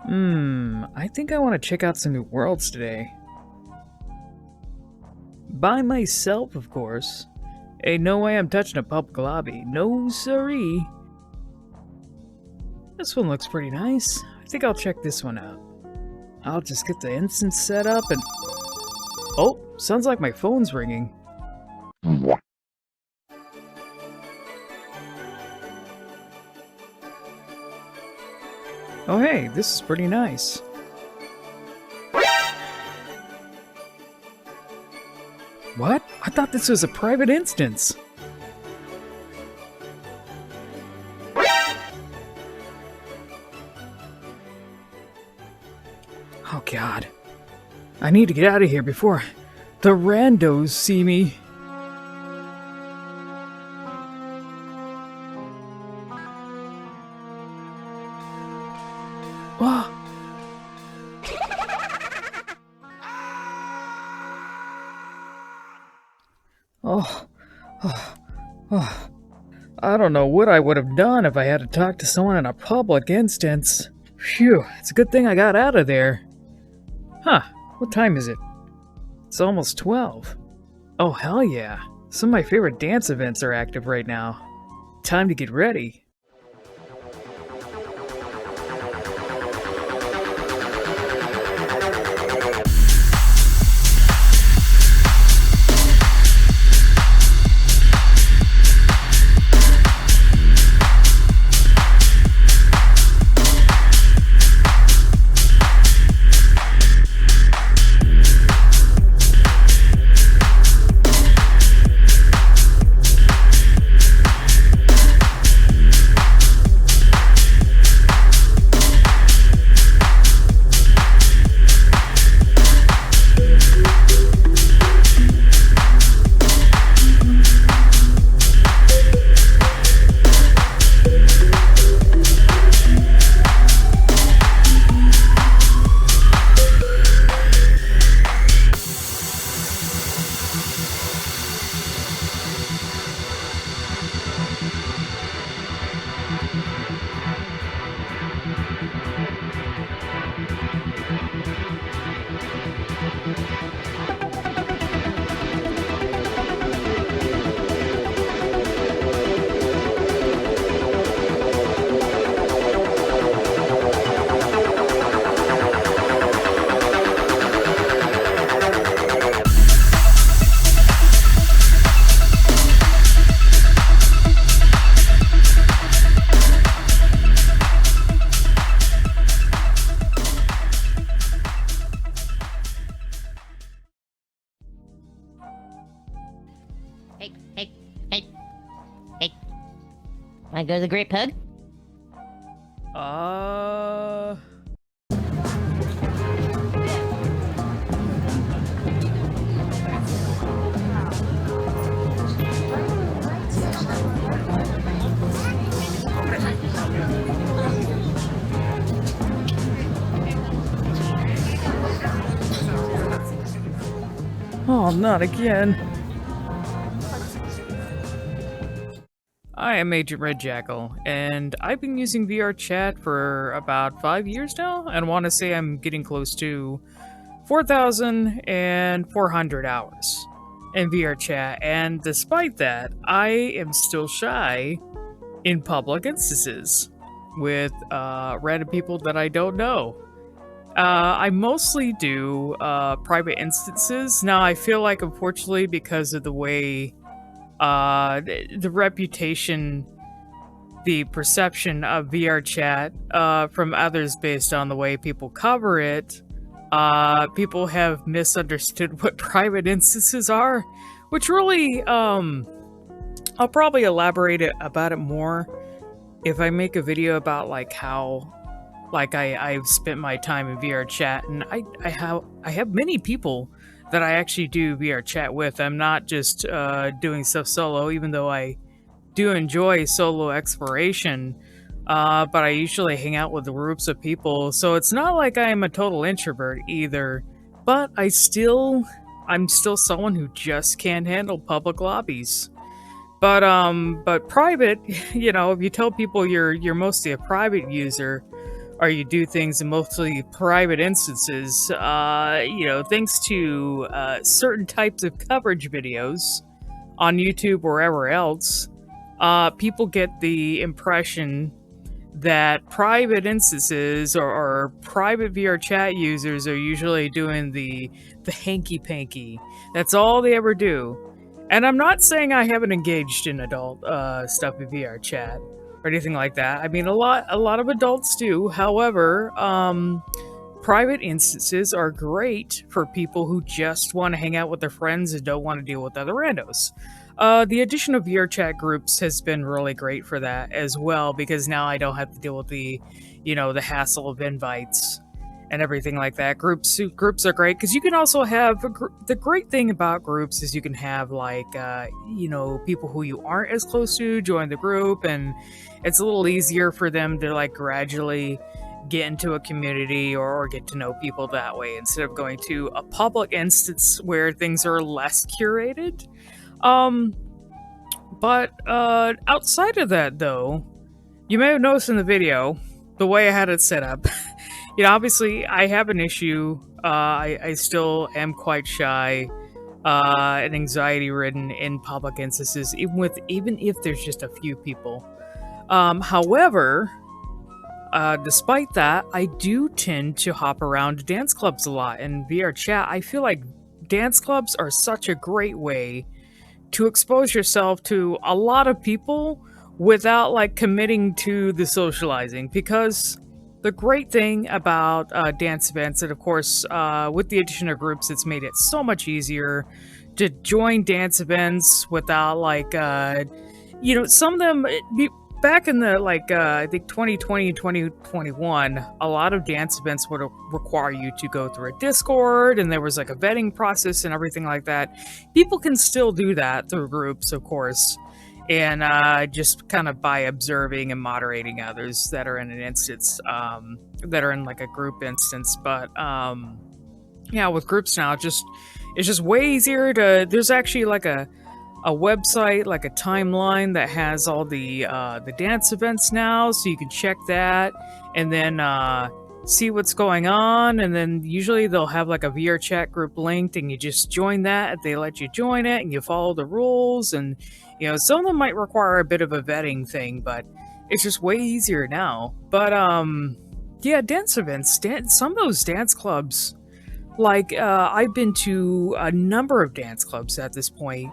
I think I want to check out some new worlds today. By myself, of course. Ain't no way I'm touching a public lobby. No siree. This one looks pretty nice. I think I'll check this one out. I'll just get the instance set up and... Oh, sounds like my phone's ringing. Oh hey, this is pretty nice. What? I thought this was a private instance. Oh god. I need to get out of here before the randos see me. Oh. Oh. I don't know what I would have done if I had to talk to someone in a public instance. Phew, it's a good thing I got out of there. Huh, what time is it? It's almost 12. Oh, hell yeah. Some of my favorite dance events are active right now. Time to get ready. Hey. Wanna go to the Great Pug? Oh, not again. I am Agent-RedJackal, and I've been using VRChat for about 5 years now, and want to say I'm getting close to 4,400 hours in VRChat, and despite that, I am still shy in public instances with random people that I don't know. I mostly do private instances. Now, I feel like, unfortunately, because of the way the reputation, the perception of VRChat from others based on the way people cover it, people have misunderstood what private instances are, which really, I'll probably elaborate about it more if I make a video about like how I've spent my time in VRChat, and I have many people that I actually do VRChat with. I'm not just doing stuff solo, even though I do enjoy solo exploration, but I usually hang out with groups of people, so it's not like I'm a total introvert either, but I'm still someone who just can't handle public lobbies. But private, you know, if you tell people you're mostly a private user, or you do things in mostly private instances, thanks to certain types of coverage videos on YouTube or wherever else, people get the impression that private instances or private VRChat users are usually doing the hanky-panky. That's all they ever do. And I'm not saying I haven't engaged in adult stuff in VRChat or anything like that. I mean, a lot of adults do. However, private instances are great for people who just want to hang out with their friends and don't want to deal with other randos. The addition of VRChat groups has been really great for that as well, because now I don't have to deal with the hassle of invites and everything like that. Groups are great because you can also have the great thing about groups is you can have people who you aren't as close to join the group, and it's a little easier for them to like gradually get into a community or get to know people that way instead of going to a public instance where things are less curated. But outside of that, though, you may have noticed in the video the way I had it set up. Obviously, I have an issue. I still am quite shy and anxiety-ridden in public instances, even if there's just a few people. However, despite that, I do tend to hop around to dance clubs a lot. And VRChat, I feel like dance clubs are such a great way to expose yourself to a lot of people without like committing to the socializing, because the great thing about dance events, and of course with the addition of groups, it's made it so much easier to join dance events without some of them back in the I think 2020 and 2021, a lot of dance events would require you to go through a Discord, and there was like a vetting process and everything like that. People can still do that through groups, of course, and just kind of by observing and moderating others that are in an instance, that are in like a group instance. But with groups now, it's just way easier to. There's actually like a website, like a timeline that has all the dance events now, so you can check that and then see what's going on. And then usually they'll have like a VRChat group linked, and you just join that. They let you join it, and you follow the rules. And some of them might require a bit of a vetting thing, but it's just way easier now. But dance events, some of those dance clubs, I've been to a number of dance clubs at this point.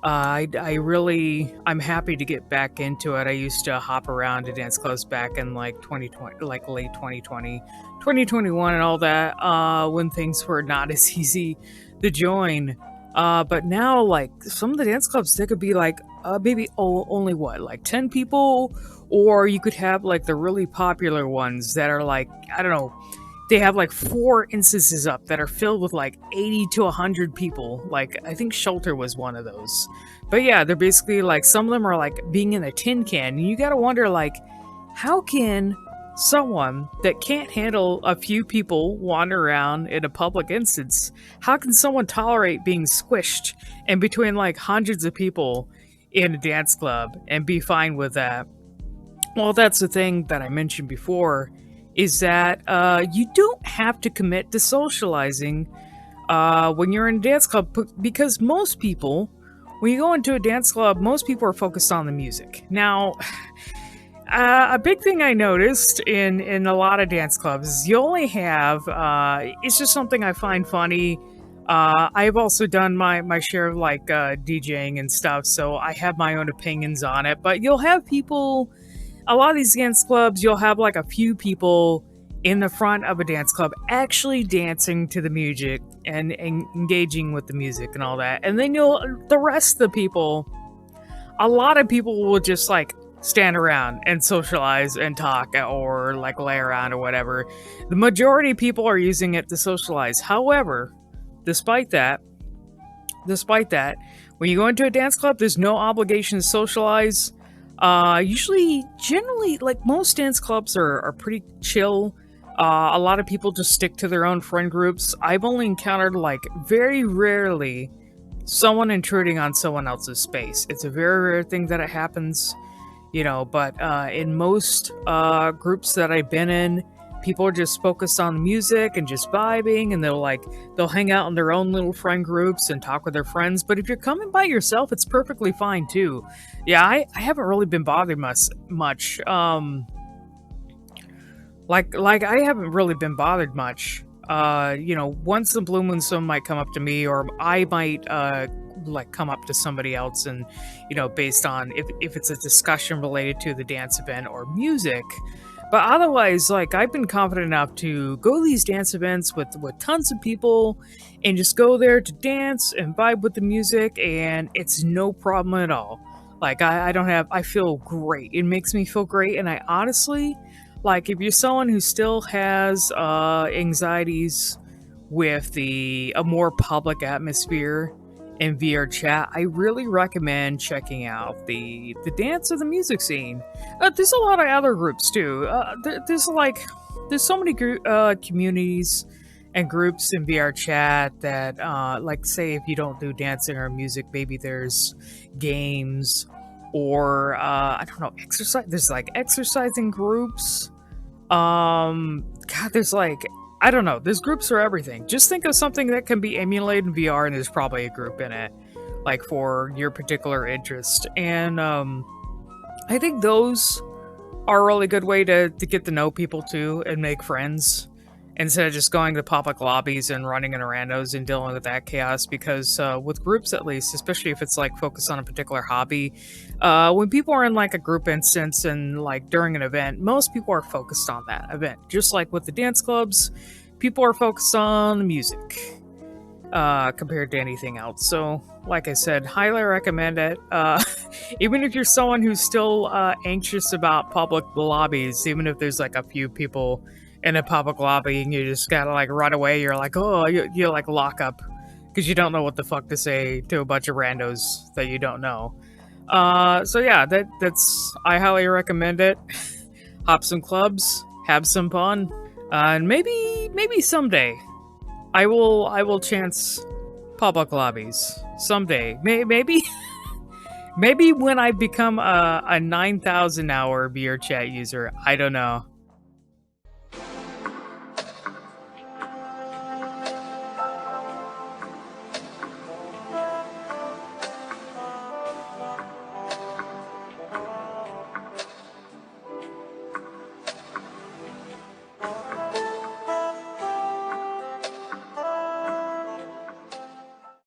I'm happy to get back into it. I used to hop around to dance clubs back in like 2020, like late 2020, 2021 and all that, when things were not as easy to join. But now, like, some of the dance clubs, they could be like, maybe only like 10 people, or you could have like the really popular ones that are like, I don't know, they have like 4 instances up that are filled with like 80 to 100 people. Like, I think Shelter was one of those. But yeah, they're basically like, some of them are like being in a tin can. And you gotta wonder, like, how can someone that can't handle a few people wander around in a public instance, how can someone tolerate being squished in between like hundreds of people in a dance club and be fine with that? Well, that's the thing that I mentioned before, is that you don't have to commit to socializing when you're in a dance club, because most people, when you go into a dance club, most people are focused on the music. Now, a big thing I noticed in a lot of dance clubs is you only have, it's just something I find funny. I've also done my share of like DJing and stuff, so I have my own opinions on it, but you'll have people. A lot of these dance clubs, you'll have like a few people in the front of a dance club actually dancing to the music and engaging with the music and all that. And then the rest of the people, a lot of people will just like stand around and socialize and talk or like lay around or whatever. The majority of people are using it to socialize. However, despite that, when you go into a dance club, there's no obligation to socialize. Generally, like most dance clubs are pretty chill. A lot of people just stick to their own friend groups. I've only encountered like very rarely someone intruding on someone else's space. It's a very rare thing that it happens, but in most groups that I've been in, people are just focused on the music and just vibing, and they'll hang out in their own little friend groups and talk with their friends. But if you're coming by yourself, it's perfectly fine too. Yeah, I haven't really been bothered much. Like I haven't really been bothered much. Once in a blue moon, someone might come up to me, or I might like come up to somebody else, and based on if it's a discussion related to the dance event or music. But otherwise, like, I've been confident enough to go to these dance events with tons of people and just go there to dance and vibe with the music, and it's no problem at all. Like, I feel great. It makes me feel great, and I honestly, like, if you're someone who still has anxieties with a more public atmosphere in VRChat, I really recommend checking out the dance or the music scene. There's a lot of other groups too. There's so many communities and groups in VRChat that, like, say if you don't do dancing or music, maybe there's games, or I don't know, exercise. There's like exercising groups. God, there's like, I don't know. There's groups for everything. Just think of something that can be emulated in VR, and there's probably a group in it, like, for your particular interest. And I think those are a really good way to get to know people too and make friends, instead of just going to public lobbies and running in randos and dealing with that chaos. Because with groups, at least, especially if it's like focused on a particular hobby, when people are in like a group instance and like during an event, most people are focused on that event. Just like with the dance clubs, people are focused on the music compared to anything else. So, like I said, highly recommend it. Even if you're someone who's still anxious about public lobbies, even if there's like a few people in a public lobby and you just gotta like run away, you're like, oh, you like lock up because you don't know what the fuck to say to a bunch of randos that you don't know. So yeah, that's I highly recommend it. Hop some clubs, have some fun, and maybe someday I will chance public lobbies someday. Maybe maybe when I become a 9,000 hour VRChat user. I don't know.